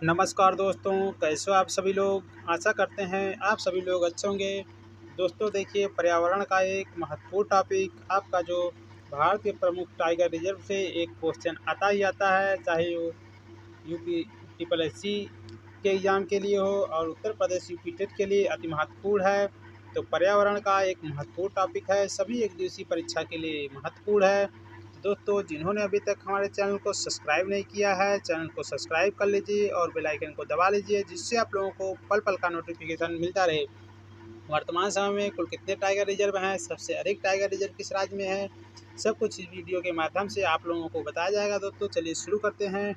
नमस्कार दोस्तों, कैसे हो आप सभी लोग। आशा करते हैं आप सभी लोग अच्छे होंगे। दोस्तों देखिए, पर्यावरण का एक महत्वपूर्ण टॉपिक आपका जो भारत के प्रमुख टाइगर रिजर्व से एक क्वेश्चन आता ही आता है, चाहे वो यूपी ट्रिपल एस सी के एग्ज़ाम के लिए हो और उत्तर प्रदेश यूपी टेट के लिए अति महत्वपूर्ण है। तो पर्यावरण का एक महत्वपूर्ण टॉपिक है, सभी एक दिवसीय परीक्षा के लिए महत्वपूर्ण है। तो दोस्तों, जिन्होंने अभी तक हमारे चैनल को सब्सक्राइब नहीं किया है, चैनल को सब्सक्राइब कर लीजिए और बेल आइकन को दबा लीजिए, जिससे आप लोगों को पल पल का नोटिफिकेशन मिलता रहे। वर्तमान समय में कुल कितने टाइगर रिजर्व हैं, सबसे अधिक टाइगर रिजर्व किस राज्य में है, सब कुछ इस वीडियो के माध्यम से आप लोगों को बताया जाएगा। दोस्तों चलिए शुरू करते हैं।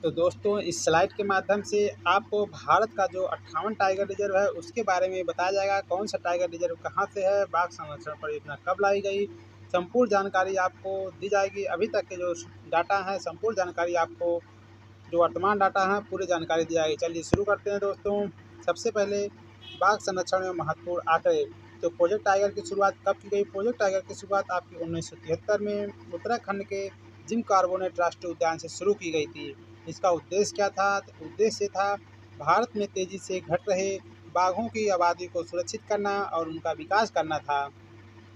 तो दोस्तों, इस स्लाइड के माध्यम से आपको भारत का जो 58 टाइगर रिजर्व है उसके बारे में बताया जाएगा। कौन सा टाइगर रिजर्व कहाँ से है, बाघ संरक्षण परियोजना कब लाई गई, संपूर्ण जानकारी आपको दी जाएगी। अभी तक के जो डाटा हैं, संपूर्ण जानकारी आपको, जो वर्तमान डाटा है, पूरी जानकारी दी जाएगी। चलिए शुरू करते हैं दोस्तों। सबसे पहले बाघ संरक्षण में महत्वपूर्ण आंकड़े। तो प्रोजेक्ट टाइगर की शुरुआत कब की गई। प्रोजेक्ट टाइगर की शुरुआत आपकी 1973 में उत्तराखंड के जिम कार्बोनेट राष्ट्रीय उद्यान से शुरू की गई थी। इसका उद्देश्य क्या था। तो उद्देश्य था भारत में तेजी से घट रहे बाघों की आबादी को सुरक्षित करना और उनका विकास करना था।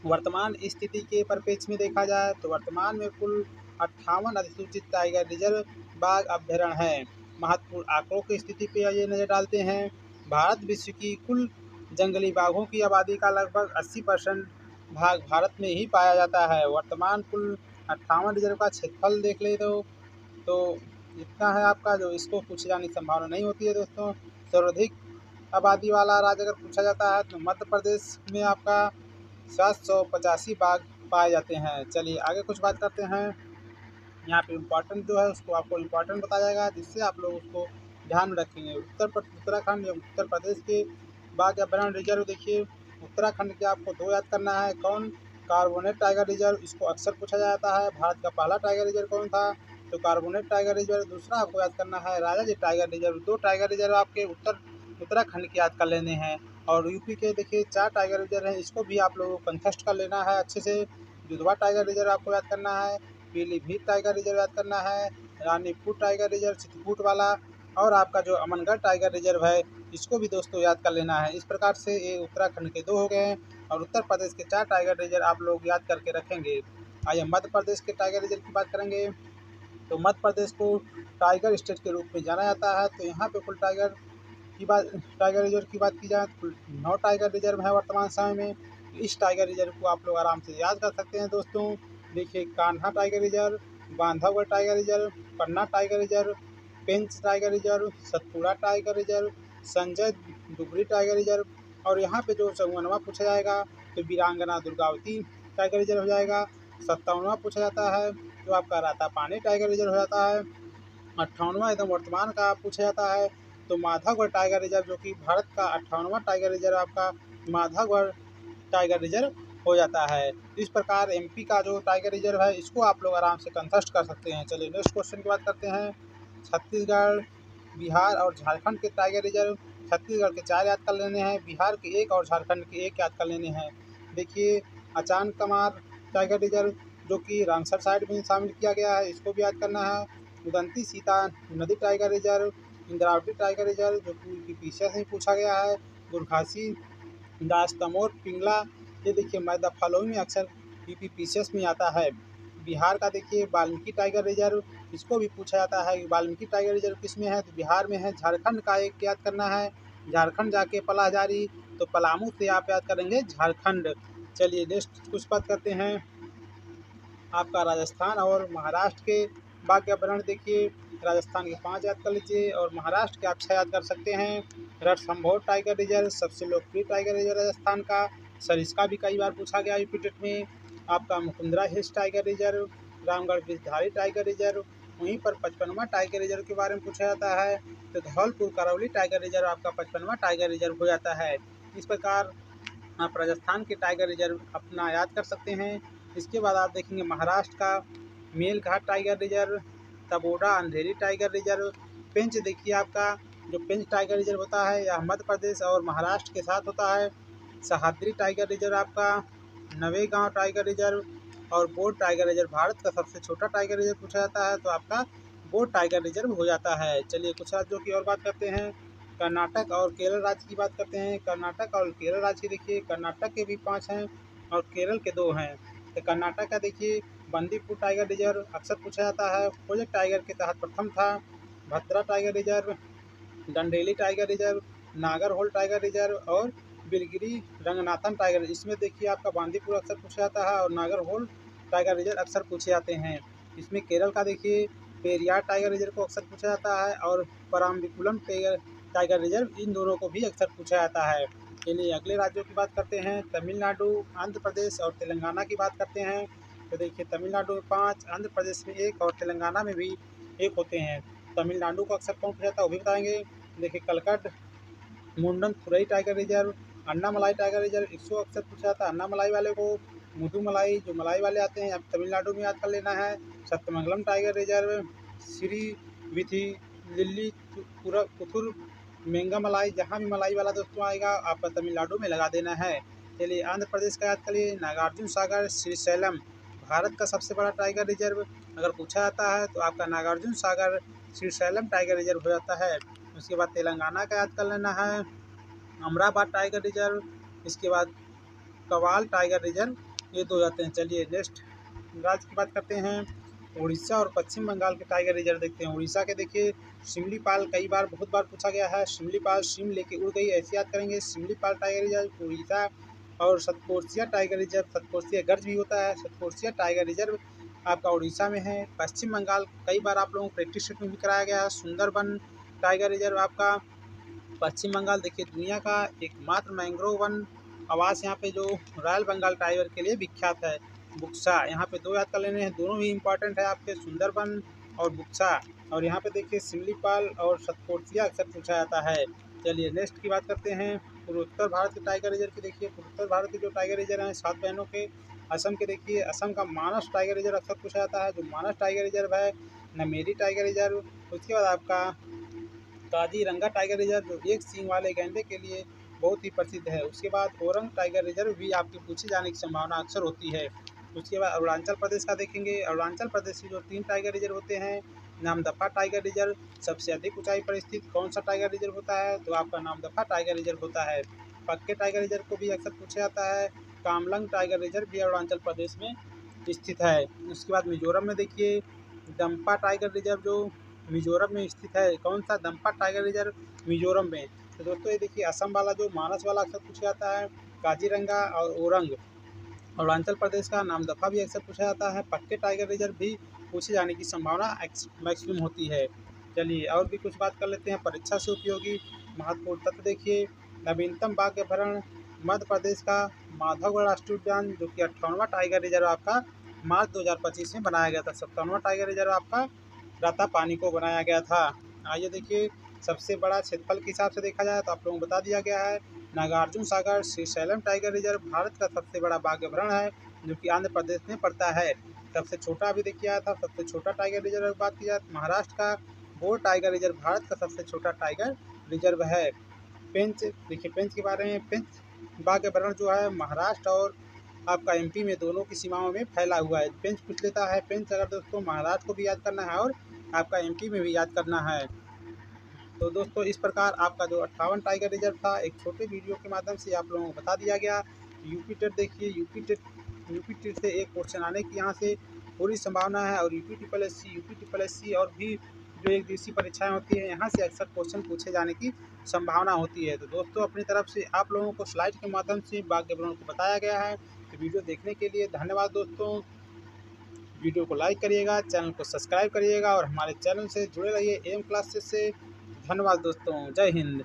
वर्तमान स्थिति के परिप्रेक्ष्य में देखा जाए तो वर्तमान में कुल 58 अधिसूचित टाइगर रिजर्व बाघ अभ्यारण्य हैं। महत्वपूर्ण आंकड़ों की स्थिति पर ये नज़र डालते हैं। भारत विश्व की कुल जंगली बाघों की आबादी का लगभग 80% भाग भारत में ही पाया जाता है। वर्तमान कुल 58 रिजर्व का क्षेत्रफल देख ले तो इतना है आपका, जो इसको पूछे जाने की संभावना नहीं होती है। दोस्तों, सर्वाधिक आबादी वाला राज्य अगर पूछा जाता है तो मध्य प्रदेश में आपका 785 बाघ पाए जाते हैं। चलिए आगे कुछ बात करते हैं। यहाँ पे इम्पोर्टेंट जो है उसको आपको इम्पोर्टेंट बताया जाएगा, जिससे आप लोग उसको ध्यान में रखेंगे। उत्तराखंड या उत्तर प्रदेश के बाघ अभयारण्य रिजर्व देखिए। उत्तराखंड के आपको दो याद करना है। कौन। कार्बोनेट टाइगर रिजर्व, इसको अक्सर पूछा जाता है। भारत का पहला टाइगर रिजर्व कौन था। तो कार्बोनेट टाइगर रिजर्व। दूसरा आपको याद करना है राजा जी टाइगर रिजर्व। दो टाइगर रिजर्व आपके उत्तराखंड के याद कर लेने हैं। और यूपी के देखिए 4 टाइगर रिजर्व हैं, इसको भी आप लोगों को कंटेस्ट कर लेना है अच्छे से। दुधवा टाइगर रिजर्व आपको याद करना है। पीलीभीत टाइगर रिजर्व याद करना है। रानीपुर टाइगर रिजर्व चित्रकूट वाला। और आपका जो अमनगढ़ टाइगर रिजर्व है, इसको भी दोस्तों याद कर लेना है। इस प्रकार से ये उत्तराखंड के 2 हो गए हैं और उत्तर प्रदेश के 4 टाइगर रिजर्व आप लोग याद करके रखेंगे। आइए मध्य प्रदेश के टाइगर रिजर्व की बात करेंगे। तो मध्य प्रदेश को टाइगर स्टेट के रूप में जाना जाता है। तो यहाँ पे कुल टाइगर रिजर्व की बात की जाए तो कुल 9 टाइगर रिजर्व है वर्तमान समय में। इस टाइगर रिजर्व को आप लोग आराम से याद कर सकते हैं। दोस्तों देखिए, Kanha tiger reserve, Bandhavgarh tiger reserve, Panna tiger reserve, Pench tiger reserve, Satpura tiger reserve, Sanjay Dugri tiger reserve. और यहाँ पे जो 54वां पूछा जाएगा तो वीरांगना दुर्गावती टाइगर रिजर्व हो जाएगा। 57वां पूछा जाता है तो आपका रातापानी टाइगर रिजर्व हो जाता है। 58वां एकदम वर्तमान का पूछा जाता है तो माधवगढ़ टाइगर रिजर्व, जो कि भारत का 58वां टाइगर रिजर्व आपका माधवगढ़ टाइगर रिजर्व हो जाता है। इस प्रकार एमपी का जो टाइगर रिजर्व है, इसको आप लोग आराम से कंटेस्ट कर सकते हैं। चलिए नेक्स्ट क्वेश्चन की बात करते हैं। छत्तीसगढ़, बिहार और झारखंड के टाइगर रिजर्व। छत्तीसगढ़ के 4 याद कर लेने हैं, बिहार के 1 और झारखंड के 1 याद कर लेने हैं। देखिए, अचान कमार टाइगर रिजर्व, जो कि रामसर साइड में शामिल किया गया है, इसको भी याद करना है। उदंती सीता नदी tiger reserve, Indravati tiger reserve, जो कि पीछे से ही पूछा गया है। गुरखासी दास तमोर पिंगला, ये देखिए मैं द फॉलोइंग में अक्सर पीपीपीसीएस में आता है। बिहार का देखिए वाल्मीकि टाइगर रिजर्व, इसको भी पूछा जाता है कि वाल्मीकि टाइगर रिजर्व किस में है, तो बिहार में है। झारखंड का एक याद करना है, झारखंड जाके पलाहजारी, तो पलामू से आप याद करेंगे झारखंड। चलिए नेक्स्ट कुछ बात करते हैं। आपका राजस्थान और महाराष्ट्र के बाघ अभयारण्य देखिए। राजस्थान के 5 याद कर लीजिए और महाराष्ट्र के आप 6 याद कर सकते हैं। रणथंभौर टाइगर रिजर्व सबसे लोकप्रिय टाइगर रिजर्व राजस्थान का। सरिस्का भी कई बार पूछा गया यूपी टेट में। आपका Mukundra hills tiger reserve, Ramgarh Bijdhari tiger reserve. वहीं पर 55वां टाइगर रिजर्व के बारे में पूछा जाता है तो धौलपुर करौली टाइगर रिजर्व आपका 55वां टाइगर रिजर्व हो जाता है। इस प्रकार आप राजस्थान के टाइगर रिजर्व अपना याद कर सकते हैं। इसके बाद आप देखेंगे महाराष्ट्र का मेलघाट टाइगर रिजर्व, तबोड़ा अंधेरी टाइगर रिजर्व। पेंच देखिए आपका, जो पेंच टाइगर रिजर्व होता है यह मध्य प्रदेश और महाराष्ट्र के साथ होता है। सह्याद्री टाइगर रिजर्व आपका, नवेगांव टाइगर रिजर्व और बोर्ड टाइगर रिजर्व। भारत का सबसे छोटा टाइगर रिजर्व पूछा जाता है तो आपका वो टाइगर रिजर्व हो जाता है। चलिए कुछ राज्यों की और बात करते हैं। कर्नाटक और केरल राज्य की बात करते हैं। कर्नाटक और केरल राज्य की देखिए, कर्नाटक के भी 5 हैं और केरल के 2 हैं। तो कर्नाटक का देखिए बंदीपुर टाइगर रिजर्व अक्सर पूछा जाता है, प्रोजेक्ट टाइगर के तहत प्रथम था। Bhadra tiger reserve, Dandeli tiger reserve, Nagarhole tiger reserve और बिलगिरी रंगनाथन टाइगर। इसमें देखिए आपका बांदीपुर अक्सर पूछा जाता है और नागरहोल टाइगर रिजर्व अक्सर पूछे जाते हैं। इसमें केरल का देखिए पेरियार टाइगर रिजर्व को अक्सर पूछा जाता है और पराम्बिकुलम टाइगर रिजर्व, इन दोनों को भी अक्सर पूछा जाता है। चलिए अगले राज्यों की बात करते हैं। तमिलनाडु, आंध्र प्रदेश और तेलंगाना की बात करते हैं। तो देखिए तमिलनाडु में 5, आंध्र प्रदेश में 1 और तेलंगाना में भी 1 होते हैं। तमिलनाडु को अक्सर कौन पूछा जाता है वो भी बताएंगे। देखिए Kalakkad Mundanthurai tiger reserve, Anamalai tiger reserve, इसको अक्सर पूछा जाता है अन्नामलाई वाले को। मुदुमलाई जो मलाई वाले आते हैं अब तमिलनाडु में याद कर लेना है। सत्यमंगलम टाइगर रिजर्व, श्री विधि लिल्ली पुथुर मेंगामलाई, जहाँ भी मलाई वाला दोस्तों आएगा आपका तमिलनाडु में लगा देना है। चलिए आंध्र प्रदेश का याद करिए, नागार्जुन सागर श्रीशैलम, भारत का सबसे बड़ा टाइगर रिजर्व अगर पूछा जाता है तो आपका नागार्जुन सागर श्रीशैलम टाइगर रिजर्व हो जाता है। उसके बाद तेलंगाना का याद कर लेना है, अमराबाद टाइगर रिजर्व, इसके बाद कवाल टाइगर रिजर्व, ये 2 जाते हैं। चलिए नेक्स्ट राज्य की बात करते हैं। उड़ीसा और पश्चिम बंगाल के टाइगर रिजर्व देखते हैं। उड़ीसा के देखिए शिमलीपाल, कई बार बहुत बार पूछा गया है। शिमलीपाल सिम लेके उड़ गई, ऐसे याद करेंगे। Similipal tiger reserve Orissa. और सतकोरसिया टाइगर रिजर्व, सतकोरसिया गर्ज भी होता है, सतकोरसिया टाइगर रिजर्व आपका उड़ीसा में है। पश्चिम बंगाल कई बार आप लोगों को प्रैक्टिस सेट में भी कराया गया है। सुंदरबन टाइगर रिजर्व आपका पश्चिम बंगाल। देखिए दुनिया का एकमात्र मैंग्रोव वन आवास यहाँ पे जो रॉयल बंगाल टाइगर के लिए विख्यात है, बुक्सा। यहाँ पे 2 याद कर लेने हैं, दोनों ही इंपॉर्टेंट है आपके, सुंदरबन और बुक्सा। और यहाँ पे देखिए सिमलीपाल और सतकोरसिया अक्सर पूछा जाता है। चलिए नेक्स्ट की बात करते हैं। पूर्वोत्तर भारत के टाइगर रिजर्व की देखिए, पूर्वोत्तर भारत के जो टाइगर रिजर्व हैं 7 बहनों के। असम के देखिए, असम का मानस टाइगर रिजर्व अक्सर पूछा जाता है, जो मानस टाइगर रिजर्व है। नमेरी टाइगर रिजर्व, उसके बाद आपका काजीरंगा टाइगर रिजर्व जो एक सींग वाले गैंडे के लिए बहुत ही प्रसिद्ध है। उसके बाद ओरंग टाइगर रिजर्व भी आपके पूछे जाने की संभावना अक्सर होती है। उसके बाद अरुणाचल प्रदेश का देखेंगे। अरुणाचल प्रदेश के जो 3 टाइगर रिजर्व होते हैं, नामदफा टाइगर रिजर्व सबसे अधिक ऊंचाई पर स्थित कौन सा टाइगर रिजर्व होता है, तो आपका नामदफा टाइगर रिजर्व होता है। पक्के टाइगर रिजर्व को भी अक्सर पूछा जाता है। कामलंग टाइगर रिजर्व भी अरुणाचल प्रदेश में स्थित है। उसके बाद मिजोरम में देखिए दम्पा टाइगर रिजर्व जो मिजोरम में स्थित है। कौन सा, दम्पा टाइगर रिजर्व मिजोरम में। तो दोस्तों ये देखिए असम वाला जो मानस वाला अक्सर पूछा जाता है, काजीरंगा और ओरंग। अरुणाचल प्रदेश का नामदफा भी अक्सर पूछा जाता है। पक्के टाइगर रिजर्व भी पूछे जाने की संभावना मैक्सिमम होती है। चलिए और भी कुछ बात कर लेते हैं परीक्षा से उपयोगी महत्वपूर्ण तथ्य देखिए। नवीनतम बाघ अभयारण्य मध्य प्रदेश का माधवगढ़ राष्ट्रीय उद्यान, जो कि 58वां टाइगर रिजर्व आपका मार्च 2025 में बनाया गया था। 57वां टाइगर रिजर्व आपका रातापानी को बनाया गया था। आइए देखिए सबसे बड़ा क्षेत्रफल के हिसाब से देखा जाए तो आप लोगों को बता दिया गया है। नागार्जुन सागर श्रीशैलम टाइगर रिजर्व भारत का सबसे बड़ा बाघ अभयारण्य है, जो कि आंध्र प्रदेश में पड़ता है। सबसे छोटा अभी देखिए आया था, सबसे छोटा टाइगर रिजर्व की बात की जाए तो महाराष्ट्र का बोर टाइगर रिजर्व भारत का सबसे छोटा टाइगर रिजर्व है। पेंच देखिए, पेंच के बारे में, पेंच बाघ अभयारण्य जो है महाराष्ट्र और आपका एमपी में दोनों की सीमाओं में फैला हुआ है। पेंच पूछ लेता है। पेंच अगर दोस्तों महाराष्ट्र को भी याद करना है और आपका एमपी में भी याद करना है। तो दोस्तों इस प्रकार आपका जो 58 टाइगर रिजर्व था एक छोटे वीडियो के माध्यम से आप लोगों को बता दिया गया। यूपी टेट देखिए, यूपी टेट से एक क्वेश्चन आने की यहाँ से पूरी संभावना है। और यूपी ट्रिपल एस सी और भी जो एक दिवसीय परीक्षाएं होती है यहाँ से अक्सर क्वेश्चन पूछे जाने की संभावना होती है। तो दोस्तों अपनी तरफ से आप लोगों को स्लाइड के माध्यम से बाघ अभयारण्य को बताया गया है। तो वीडियो देखने के लिए धन्यवाद दोस्तों। वीडियो को लाइक करिएगा, चैनल को सब्सक्राइब करिएगा और हमारे चैनल से जुड़े रहिए एम क्लासेस से। धन्यवाद दोस्तों, जय हिंद।